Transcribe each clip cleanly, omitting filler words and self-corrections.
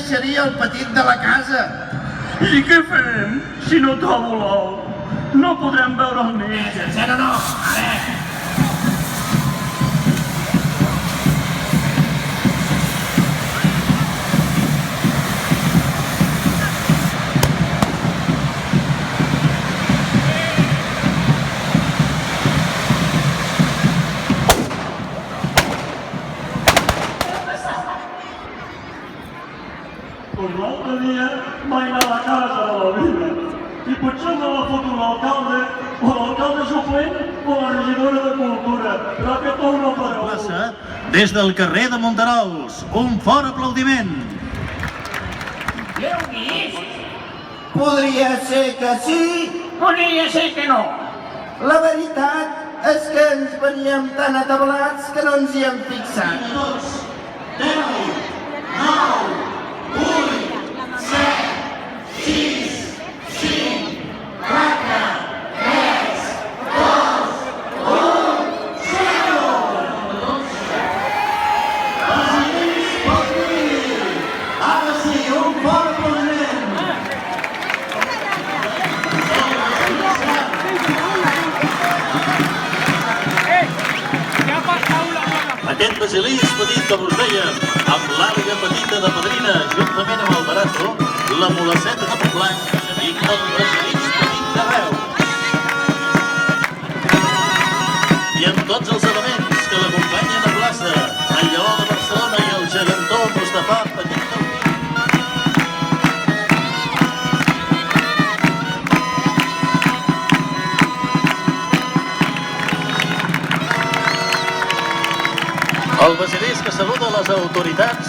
naixeria el petit de la casa. I què fem si no trobo l'ou? No podrem veure el nen. Sencera no, ara. Doncs l'altre dia vaig anar a la casa de la vida i potser me la foto l'alcalde o l'alcalde suplent o la regidora de Cultura, però aquest ou no fareu. Plaça, des del carrer de Monterols, un fort aplaudiment. L'heu vist? Podria ser que sí. Podria ser que no. La veritat és que ens veníem tan atabalats que no ens hi hem fixat. 2, 10, 9, 8, 7, 6, 5, 4, 3, 2, 1, 0. Basilís Potri! Ara sí, un fort aplaudiment. Aquest basilís petit, com us dèiem, amb l'àliga petita de padrina, juntament amb el barato, la mulaceta de Montblanc i el basilís petit de Reus. I amb tots els elements que l'acompanyen a plaça, el lleó de Barcelona i el gegantó Mustafà Petit del Pi. El basilís que saluda les autoritats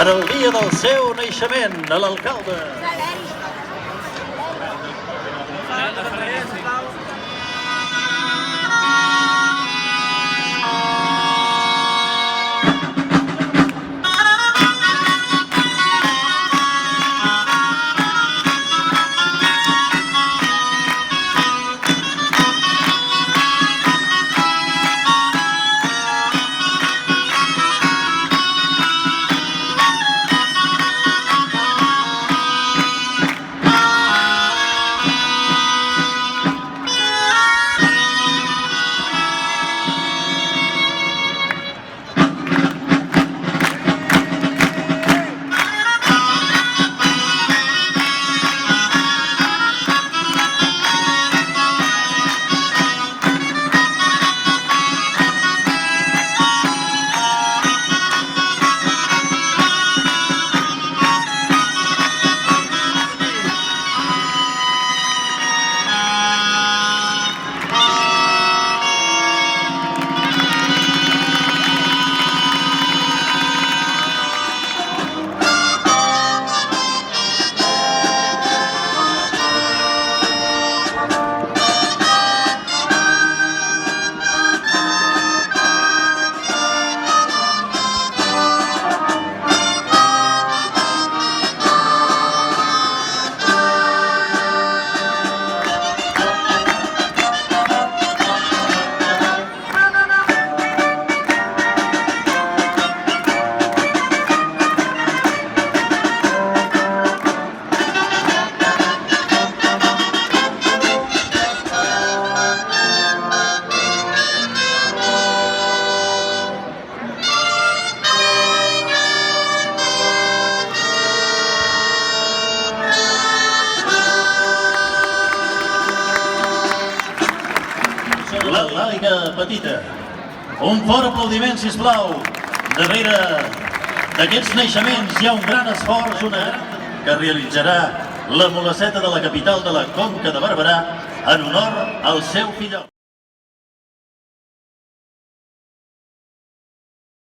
en el dia del seu naixement, a l'alcalde. L'àliga petita. Un fort aplaudiment, sisplau. Darrere d'aquests naixements hi ha un gran esforç, una que realitzarà la mulaceta de la capital de la Conca de Barberà en honor al seu fillol.